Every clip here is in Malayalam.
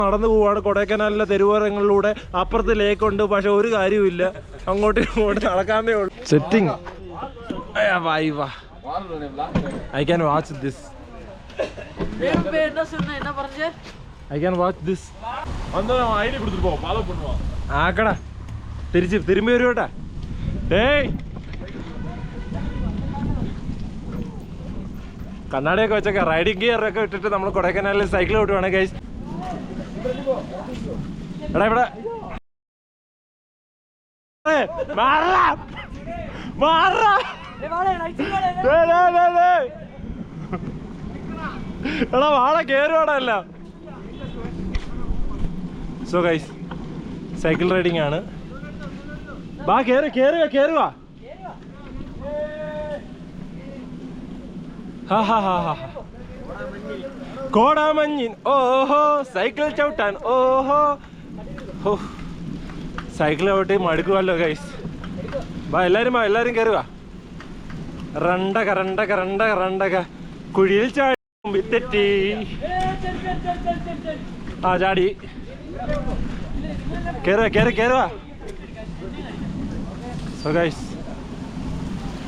നടന്നു പോവാണ് കൊടൈക്കനാലിലെ തെരുവോരങ്ങളിലൂടെ. അപ്പുറത്ത് ലേക്കുണ്ട്, പക്ഷെ ഒരു കാര്യമില്ല, അങ്ങോട്ടും ഇങ്ങോട്ടും നടക്കാനേ ഉള്ളൂ. Setting I can watch this. I can watch this. ആക്കടാ തിരുമ്പി വരുവട്ടാ. ഏയ് കണ്ണാടിയൊക്കെ വെച്ചൊക്കെ റൈഡിങ് ഗിയർ ഒക്കെ ഇട്ടിട്ട് നമ്മൾ കൊടൈക്കനാലിൽ സൈക്കിൾ ഓട്ടുവാണ് ഗൈസ്. എടാ ഇവിടെ എടാ വാഴ കേറുവാടല്ല. സോ ഗൈസ് സൈക്കിൾ റൈഡിങ് ആണ്. വാ കേറുക. കോടാമഞ്ഞിൻ ഓഹോ സൈക്കിൾ ചവിട്ടാൻ ഓഹോ. സൈക്കിൾ ചവിട്ടി മടുക്കുമല്ലോ ഗൈസ്. എല്ലാരും കയറുക. റണ്ടക കുഴിയിൽ ചാടി തെറ്റി. ആ ചാടി കേറുക. സോ ഗൈസ്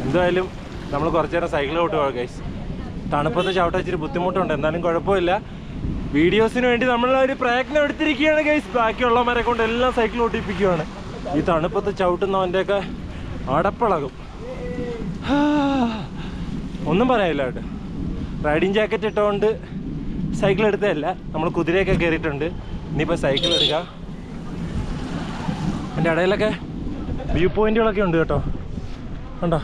എന്തായാലും നമ്മൾ കുറച്ചു നേരം സൈക്കിൾ ചവിട്ടുക ഗൈസ്. തണുപ്പത്ത് ചവിട്ടാൻ ഇച്ചിരി ബുദ്ധിമുട്ടുണ്ട്, എന്നാലും കുഴപ്പമില്ല. വീഡിയോസിന് വേണ്ടി നമ്മളൊരു പ്രയത്നം എടുത്തിരിക്കുകയാണ് ഗൈസ്. ബാക്കിയുള്ളവരെ കൊണ്ട് എല്ലാം സൈക്കിൾ ഓട്ടിപ്പിക്കുകയാണ്. ഈ തണുപ്പത്ത് ചവിട്ടുന്നവൻ്റെയൊക്കെ അടപ്പിളകും. ഒന്നും പറയാനില്ല കേട്ടോ. റൈഡിങ് ജാക്കറ്റ് ഇട്ടുകൊണ്ട് സൈക്കിൾ എടുത്തതല്ല, നമ്മൾ കുതിരയൊക്കെ കയറിയിട്ടുണ്ട്. ഇനിയിപ്പോൾ സൈക്കിൾ എടുക്കുക. എൻ്റെ ഇടയിലൊക്കെ വ്യൂ പോയിന്റുകളൊക്കെ ഉണ്ട് കേട്ടോ, കണ്ടോ.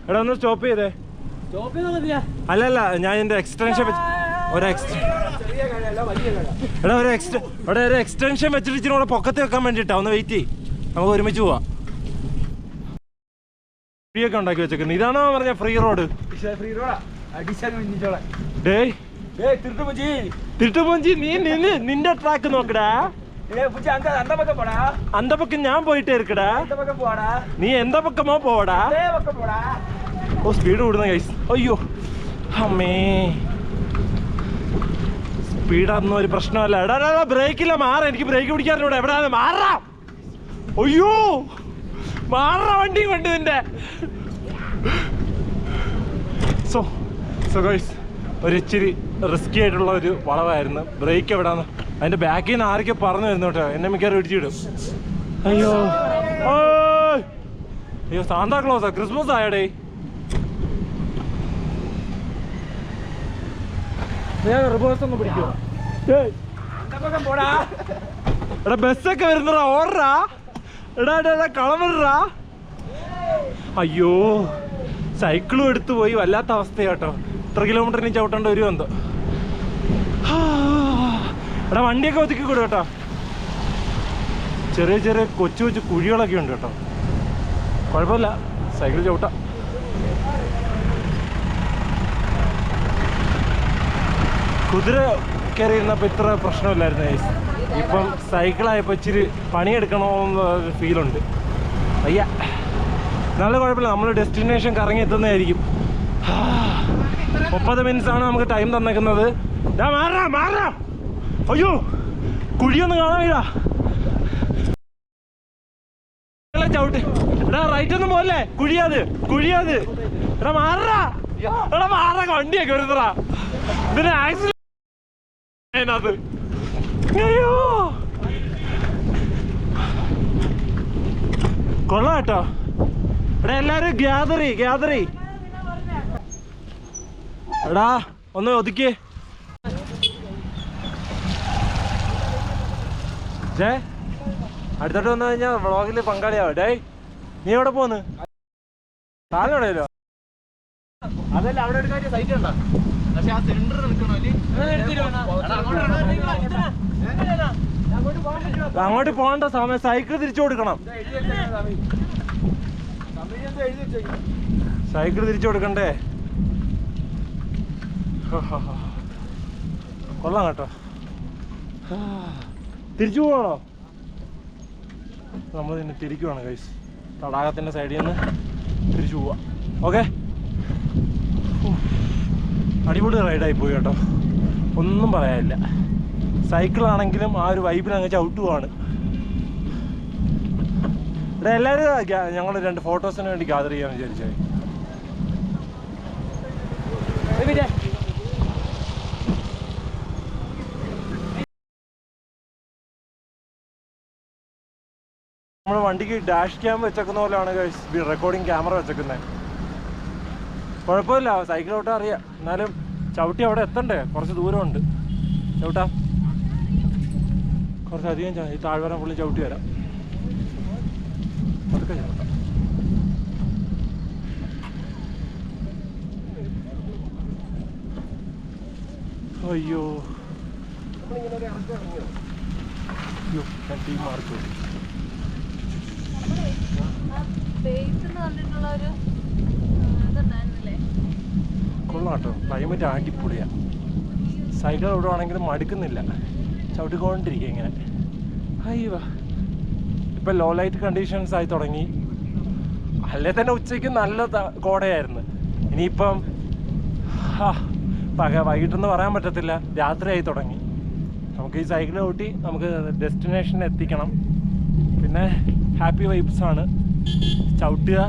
എടാ ഒന്ന് സ്റ്റോപ്പ് ചെയ്തേ. അല്ലല്ല ഞാൻ എൻ്റെ എക്സ്റ്റൻഷൻ ഒരു എക്സ്റ്റൻഷൻ വെച്ചിട്ട് ഇച്ചിരി കൂടെ പൊക്കത്ത് വെക്കാൻ വേണ്ടിയിട്ടാ. ഒന്ന് വെയിറ്റ് ചെയ്യ്, നമുക്ക് ഒരുമിച്ച് പോവാം. ഫ്രീ ഒക്കെ ഉണ്ടാക്കി വെച്ചേക്കുന്നത്. ഇതാണോ പറഞ്ഞ ഫ്രീ റോഡ്? തിരുട്ടുപൂഞ്ചി നീ നിന്റെ ട്രാക്ക് നോക്കടാ. അന്ത പക്കം ഞാൻ പോയിട്ടേ ഇരിക്കടാ. നീ എന്താ പക്കമോ പോടാ. ഓ സ്പീഡ് കൂടുന്ന ഗൈസ്. അയ്യോ അമ്മേ, സ്പീഡൊന്നും ഒരു പ്രശ്നമല്ല. എടാ ബ്രേക്കില്ല, മാറാ. എനിക്ക് ബ്രേക്ക് പിടിക്കാറില്ല. എവിടെ മാറാ. അയ്യോ മാറാ വണ്ടി കൊണ്ട് നിന്റെ. സോ ഗൈസ് ഒരു ഇച്ചിരി റിസ്കി ആയിട്ടുള്ള ഒരു വളവായിരുന്നു. ബ്രേക്ക് എവിടാന്ന് അതിന്റെ ബാക്കിൽ നിന്ന് ആരൊക്കെ പറഞ്ഞു വരുന്നു കേട്ടോ. എന്നെ മിക്കവാറും ഇടിച്ചിടും. അയ്യോ സാന്താക്ലോസാ, ക്രിസ്മസ് ആയടേ. ഞാൻ റിവേഴ്സ് ഒന്ന് പിടിക്കുമോ? എടാ ബസ്സൊക്കെ വരുന്നടാ, ഓർഡറാ. എടാ കളമിടാ. അയ്യോ സൈക്കിളും എടുത്തു പോയി. വല്ലാത്ത അവസ്ഥയാട്ടോ. എത്ര കിലോമീറ്ററിന് ചവിട്ടേണ്ട വരുമോ എന്തോ. എടാ വണ്ടിയൊക്കെ ഒതുക്കി കൊടു കേട്ടോ. ചെറിയ കൊച്ചു കുഴികളൊക്കെ ഉണ്ട് കേട്ടോ. കുഴപ്പമില്ല, സൈക്കിൾ ചവിട്ടാം. കുതിര കയറിയിരുന്നപ്പോൾ ഇത്ര പ്രശ്നമില്ലായിരുന്നു ഗൈസ്. ഇപ്പം സൈക്കിളായപ്പോൾ ഇച്ചിരി പണിയെടുക്കണമെന്ന ഫീലുണ്ട്. അയ്യ നല്ല കുഴപ്പമില്ല, നമ്മൾ ഡെസ്റ്റിനേഷൻ കറങ്ങി എത്തുന്നതായിരിക്കും. 30 മിനിറ്റ്സ് ആണ് നമുക്ക് ടൈം തന്നേക്കുന്നത്. മാറാ. അയ്യോ കുഴിയൊന്നും കാണാനില്ല. ചവിട്ട്. എടാ റൈറ്റ് ഒന്നും പോലെ, കുഴിയാത്. എടാ മാറാ. വണ്ടിയൊക്കെ വരുന്നടാ. ഇതിന് ആക്സിഡന്റ്. അയ്യോ കൊള്ളാം കേട്ടോ. എടാ എല്ലാരും ഗ്യാതറി. എടാ ഒന്ന് ഒതുക്കിയേ. അടുത്തോട്ട് വന്നു കഴിഞ്ഞാൽ വ്ളോഗിൽ പങ്കാളിയാവും. ഡേ നീ എവിടെ പോന്ന്? താഴെയോ? അതല്ല അവിടെ ഒരു കാര്യം സൈറ്റ് ഉണ്ടോ? പക്ഷെ ആ സിലിണ്ടർ അങ്ങോട്ട് പോകേണ്ട സമയം സൈക്കിൾ തിരിച്ചു കൊടുക്കണം. സൈക്കിൾ തിരിച്ചു കൊടുക്കണ്ടേ? കൊള്ളാം കേട്ടോ. തിരിച്ചു പോകണോ? നമ്മൾ പിന്നെ തിരിക്കുവാണ് ഗൈസ്. തടാകത്തിൻ്റെ സൈഡിൽ നിന്ന് തിരിച്ചു പോവാം. ഓക്കെ അടിപൊളി റൈഡായി പോയി കേട്ടോ, ഒന്നും പറയാനില്ല. സൈക്കിളാണെങ്കിലും ആ ഒരു വൈബിൽ അങ്ങ് ചവിട്ടുവാണ്. ഇവിടെ എല്ലാവരും ഞങ്ങൾ 2 ഫോട്ടോസിന് വേണ്ടി ഗ്യാദർ ചെയ്യാമെന്ന് വിചാരിച്ചത്. നമ്മൾ വണ്ടിക്ക് ഡാഷ് ക്യാം വെച്ചേക്കുന്ന പോലെയാണ് റെക്കോർഡിങ് ക്യാമറ വെച്ചേക്കുന്നത്. കുഴപ്പമില്ല, സൈക്കിൾ ചവിട്ടാൻ അറിയാം. എന്നാലും ചവിട്ടി അവിടെ എത്തണ്ടേ, കുറച്ച് ദൂരമുണ്ട്. ചവിട്ടാം, കുറച്ചധികം ഈ താഴ്വരം പുള്ളി ചവിട്ടി വരാം. അതൊക്കെ ചവിട്ടാം. അയ്യോ ഞാൻ ടീം മാർക്ക് കൊള്ളാട്ടോ. ക്ലൈമറ്റ് അടിപൊളിയാ. സൈക്കിൾ ഓടുവാണെങ്കിലും മടുക്കുന്നില്ല, ചവിട്ടിക്കൊണ്ടിരിക്കുക ഇങ്ങനെ. അയ്യോ ഇപ്പം ലോ ലൈറ്റ് കണ്ടീഷൻസ് ആയി തുടങ്ങി. അല്ലേ തന്നെ ഉച്ചയ്ക്ക് നല്ല കോടയായിരുന്നു. ഇനിയിപ്പം വൈകിട്ടെന്ന് പറയാൻ പറ്റത്തില്ല, രാത്രിയായി തുടങ്ങി. നമുക്ക് ഈ സൈക്കിൾ ഓട്ടി നമുക്ക് ഡെസ്റ്റിനേഷനിൽ എത്തിക്കണം. പിന്നെ ഹാപ്പി വൈബ്സാണ്. ചവിട്ടുക,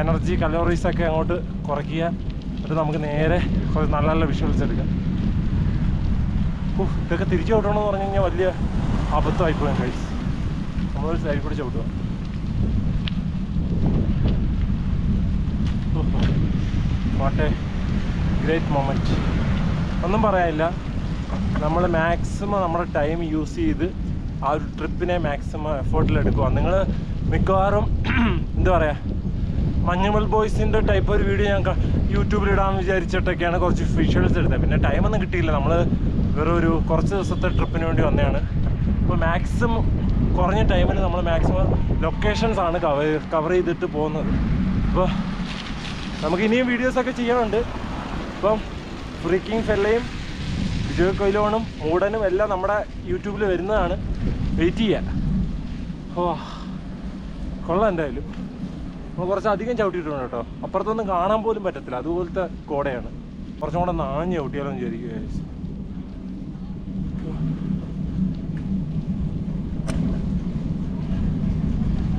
എനർജി കലോറീസൊക്കെ അങ്ങോട്ട് കുറയ്ക്കുക, എന്നിട്ട് നമുക്ക് നേരെ കുറച്ച് നല്ല നല്ല വിഷ്വൽസ് എടുക്കാം. ഇതൊക്കെ തിരിച്ചു ചവിട്ടണമെന്ന് പറഞ്ഞു കഴിഞ്ഞാൽ വലിയ അബദ്ധമായിപ്പോയി ഗൈസ്. നമ്മളൊരു സൈഡിൽ കൂടി ചവിട്ടുക. What a great moment. ഒന്നും പറയാനില്ല. നമ്മൾ മാക്സിമം നമ്മുടെ ടൈം യൂസ് ചെയ്ത് ആ ഒരു ട്രിപ്പിനെ മാക്സിമം എഫേർട്ടിലെടുക്കുക. നിങ്ങൾ മിക്കവാറും എന്താ പറയുക, മഞ്ഞുമൽ ബോയ്സിൻ്റെ ടൈപ്പ് ഒരു വീഡിയോ ഞാൻ യൂട്യൂബിൽ ഇടാമെന്ന് വിചാരിച്ചിട്ടൊക്കെയാണ് കുറച്ച് വിഷ്വൽസ് എടുത്തത്. പിന്നെ ടൈമൊന്നും കിട്ടിയില്ല. നമ്മൾ വെറും ഒരു കുറച്ച് ദിവസത്തെ ട്രിപ്പിന് വേണ്ടി വന്നതാണ്. അപ്പോൾ മാക്സിമം കുറഞ്ഞ ടൈമിൽ നമ്മൾ മാക്സിമം ലൊക്കേഷൻസാണ് കവർ ചെയ്തിട്ട് പോകുന്നത്. അപ്പോൾ നമുക്ക് ഇനിയും വീഡിയോസൊക്കെ ചെയ്യാനുണ്ട്. ഇപ്പം ഫ്രീക്കിംഗ് ഫെല്ലയും വിജയ് കൊയിലോണും മൂടനും എല്ലാം നമ്മുടെ യൂട്യൂബിൽ വരുന്നതാണ്. വെയിറ്റ് ചെയ്യുക. ഓ കൊള്ളാം. എന്തായാലും നമ്മൾ കുറച്ചധികം ചവിട്ടിയിട്ടുണ്ട് കേട്ടോ. അപ്പുറത്തൊന്നും കാണാൻ പോലും പറ്റത്തില്ല, അതുപോലത്തെ കോടയാണ്. കുറച്ചും കൂടെ നാഞ്ഞ് ചവിട്ടിയാലോ എന്ന് വിചാരിക്കുക.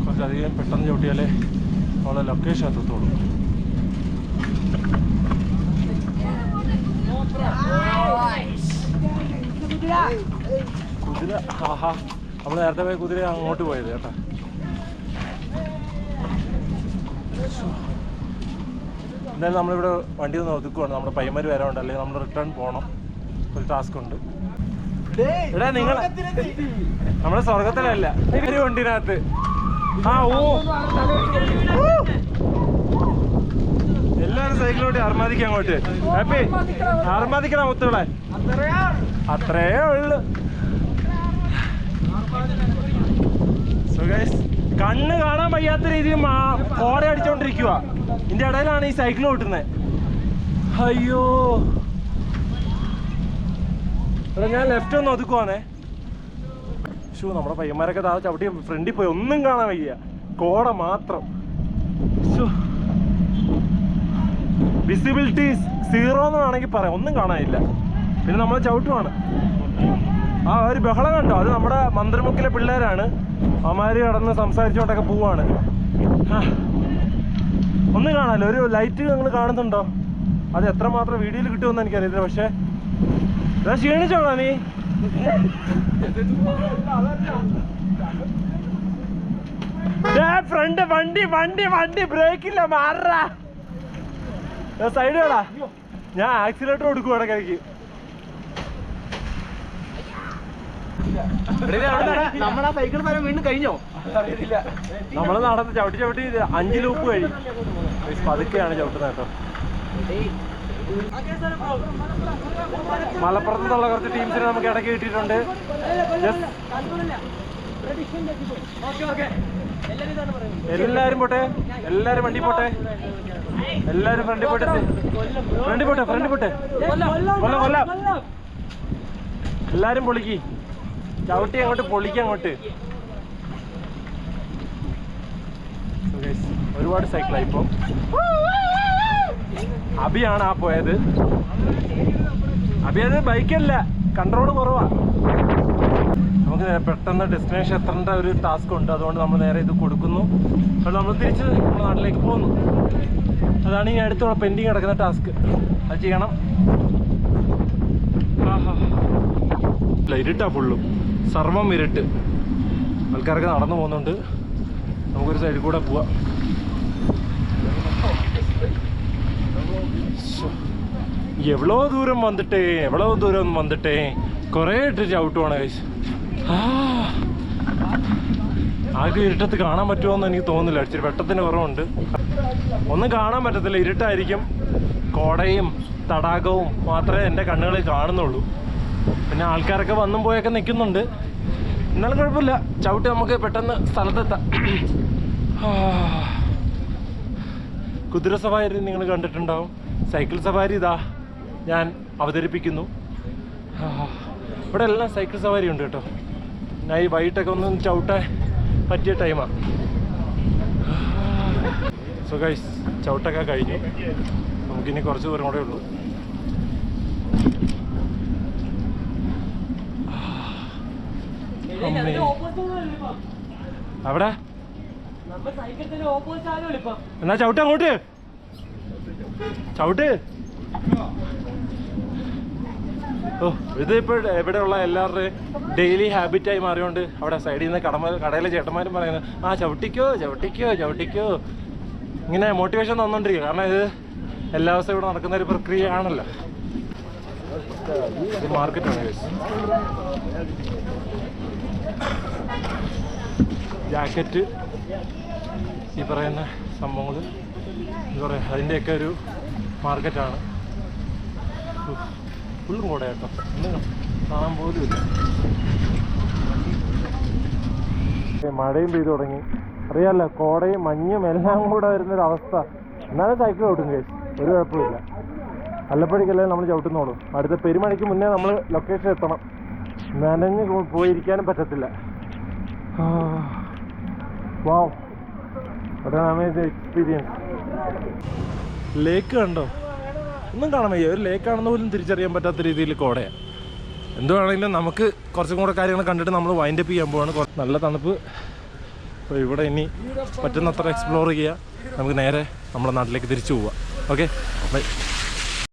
കുറച്ചധികം പെട്ടെന്ന് ചവിട്ടിയാലേ നമ്മളെ ലൊക്കേഷൻ എത്തത്തുള്ളൂ. കുതിര, ആഹാ, നമ്മൾ നേരത്തെ പോയ കുതിര അങ്ങോട്ട് പോയത് കേട്ടോ. എന്തായാലും നമ്മളിവിടെ വണ്ടി ഒന്ന് ഒതുക്കുവാണ്. നമ്മുടെ പയ്യന്മാർ വരാറുണ്ട്, അല്ലെങ്കിൽ നമ്മൾ റിട്ടേൺ പോകണം. ഒരു ടാസ്ക് ഉണ്ട്. ഇവിടെ നിങ്ങൾ നമ്മുടെ സ്വർഗത്തിലല്ല, ഒരു വണ്ടിനകത്ത്. എല്ലാവരും സൈക്കിളോട്ട് അർമാദിക്കാൻ അങ്ങോട്ട്. ഹാപ്പി അർമാദിക്കണം മുത്തുകളെ, അത്രേ ഉള്ളു. സോ ഗൈസ്, കണ്ണ് കാണാൻ വയ്യാത്ത രീതിയിൽ കോട അടിച്ചോണ്ടിരിക്കുക. ഇതിന്റെ ഇടയിലാണ് ഈ സൈക്കിൾ ഓട്ടുന്നത്. അയ്യോ, ഇവിടെ ഞാൻ ലെഫ്റ്റ് ഒന്ന് ഒതുക്കുവാന്നേ. നമ്മുടെ പയ്യന്മാരൊക്കെ താഴെ ചവിട്ടി ഫ്രണ്ടിൽ പോയി, ഒന്നും കാണാൻ വയ്യ, കോട മാത്രം. വിസിബിലിറ്റി 0 എന്ന് വേണമെങ്കിൽ പറയാം, ഒന്നും കാണാനില്ല. പിന്നെ നമ്മൾ ചവിട്ടുവാണ്. ആ ഒരു ബഹളം കണ്ടോ? അത് നമ്മുടെ മന്ത്രിമുക്കിലെ പിള്ളേരാണ്. അവന്മാര് കടന്ന് സംസാരിച്ചുകൊണ്ടൊക്കെ പോവാണ്. ഒന്നും കാണാമല്ലോ, ഒരു ലൈറ്റ് നിങ്ങൾ കാണുന്നുണ്ടോ? അത് എത്രമാത്രം വീഡിയോയിൽ കിട്ടുമെന്ന് എനിക്കറിയില്ല. പക്ഷേ ക്ഷീണിച്ചോളാ നീ? ഫ്രണ്ട് വണ്ടി വണ്ടി വണ്ടി ബ്രേക്കില്ല, മാറാ സൈഡ് വേടാ. ഞാൻ ആക്സിലേറ്റർ കൊടുക്കും ഇടയ്ക്ക്. നമ്മളാ സൈക്കിൾ വരെ വീണ്ടും കഴിഞ്ഞോ? നമ്മള് നടന്ന് ചവിട്ടി ചവിട്ടി 5 ലൂപ്പ് കഴിയും. പതുക്കെയാണ് ചവിട്ടുന്നത് കേട്ടോ. മലപ്പുറത്ത് നിന്നുള്ള കുറച്ച് ടീംസിനെ നമുക്ക് ഇടയ്ക്ക് കിട്ടിയിട്ടുണ്ട്. എല്ലാരും പോട്ടെ, എല്ലാരും വണ്ടി പോട്ടെ, എല്ലാരും ഫ്രണ്ടിൽ പോട്ടെ, ഫ്രണ്ടിൽ പോട്ടെ, ഫ്രണ്ടിൽ പോട്ടെ. കൊല്ലം എല്ലാരും പൊളിക്ക്, ചവിട്ടി അങ്ങോട്ട് പൊളിക്ക് അങ്ങോട്ട്. ഒരുപാട് സൈക്കിളായി ഇപ്പൊ. അഭിയാണ് ആ പോയത്. അഭി അത് ബൈക്കല്ല, കൺട്രോൾ കുറവാ. നമുക്ക് പെട്ടെന്ന് ഡെസ്റ്റിനേഷൻ എത്തേണ്ട ഒരു ടാസ്ക് ഉണ്ട്. അതുകൊണ്ട് നമ്മൾ നേരെ ഇത് കൊടുക്കുന്നു. അപ്പോൾ നമ്മൾ തിരിച്ച് നമ്മുടെ നാട്ടിലേക്ക് പോകുന്നു. അതാണ് ഇനി അടുത്തുള്ള പെൻഡിങ് കിടക്കുന്ന ടാസ്ക്. അത് ചെയ്യണം. ഇരുട്ടാ ഫുള്ളും, സർവം ഇരുട്ട്. ആൾക്കാരൊക്കെ നടന്നു പോകുന്നുണ്ട്. നമുക്കൊരു സൈഡിൽ കൂടെ പോവാം. എവ്വളോ ദൂരം വന്നിട്ടേ കുറേ ഇട്ട് ചവിട്ടുവാണ് കഴിച്ച്. ആകെ ഇരുട്ടത്ത് കാണാൻ പറ്റുമോയെന്ന് എനിക്ക് തോന്നുന്നില്ല. ഇച്ചിരി വെട്ടത്തിന് കുറവുണ്ട്. ഒന്നും കാണാൻ പറ്റത്തില്ല, ഇരുട്ടായിരിക്കും. കോടയും തടാകവും മാത്രമേ എൻ്റെ കണ്ണുകളിൽ കാണുന്നുള്ളൂ. പിന്നെ ആൾക്കാരൊക്കെ വന്നും പോയൊക്കെ നിൽക്കുന്നുണ്ട്. എന്നാലും കുഴപ്പമില്ല, ചവിട്ടി നമുക്ക് പെട്ടെന്ന് സ്ഥലത്തെത്താം. കുതിര സവാരി നിങ്ങൾ കണ്ടിട്ടുണ്ടാവും. സൈക്കിൾ സവാരി ഇതാ ഞാൻ അവതരിപ്പിക്കുന്നു. ഇവിടെ എല്ലാം സൈക്കിൾ സവാരി ഉണ്ട് കേട്ടോ. ഞാൻ ഈ വൈകിട്ടൊക്കെ ഒന്ന് ചവിട്ടാൻ പറ്റിയ ടൈമാണ്. സോ ഗൈസ്, ചവിട്ടൊക്കെ കഴിഞ്ഞു. നമുക്കിനി കുറച്ച് ദൂരം കൂടെ ഉള്ളൂ. അവിടെ എന്നാ ചവിട്ട്, അങ്ങോട്ട് ചവിട്ട്. ഓ, ഇതിപ്പോൾ ഇവിടെയുള്ള എല്ലാവരുടെയും ഡെയിലി ഹാബിറ്റായി മാറിയോണ്ട് അവിടെ സൈഡിൽ നിന്ന് കടയിലെ ചേട്ടന്മാരും പറയുന്നത് ചവിട്ടിക്കോ ഇങ്ങനെ മോട്ടിവേഷൻ തന്നോണ്ടിരിക്കുക. കാരണം ഇത് എല്ലാ ദിവസവും ഇവിടെ നടക്കുന്ന ഒരു പ്രക്രിയ ആണല്ലോ. ഇത് മാർക്കറ്റാണ്. ജാക്കറ്റ്, ഈ പറയുന്ന സംഭവങ്ങൾ എന്താ പറയുക, അതിൻ്റെയൊക്കെ ഒരു മാർക്കറ്റാണ്. ഫുള്ളും കൂടെ കേട്ടോ, ഒന്നും കാണാൻ പോലുമില്ല. മഴയും പെയ്തു തുടങ്ങി. അറിയാമല്ലോ, കോടയും മഞ്ഞും എല്ലാം കൂടെ വരുന്നൊരവസ്ഥ. എന്നാലും സൈക്കിൾ ഓട്ടും കേസ്, ഒരു കുഴപ്പമില്ല. വല്ലപ്പോഴേക്കല്ലേ നമ്മൾ ചവിട്ടുന്നോളും. അടുത്ത പെരുമഴയ്ക്ക് മുന്നേ നമ്മൾ ലൊക്കേഷൻ എത്തണം. നനഞ്ഞ് പോയിരിക്കാനും പറ്റത്തില്ല. വാവ്, what an amazing experience. ലേക്ക് കണ്ടോ? ഒന്നും കാണാൻ വയ്യ. ഒരു ലേക്കാണെന്ന് പോലും തിരിച്ചറിയാൻ പറ്റാത്ത രീതിയിൽ കോടയാണ്. എന്തുവാണെങ്കിലും നമുക്ക് കുറച്ചും കൂടെ കാര്യങ്ങൾ കണ്ടിട്ട് നമ്മൾ വൈൻഡപ്പ് ചെയ്യാൻ പോവാണ്. നല്ല തണുപ്പ്. അപ്പോൾ ഇവിടെ ഇനി പറ്റുന്നത്ര എക്സ്പ്ലോർ ചെയ്യുക. നമുക്ക് നേരെ നമ്മുടെ നാട്ടിലേക്ക് തിരിച്ചു പോവാം. Okay, by.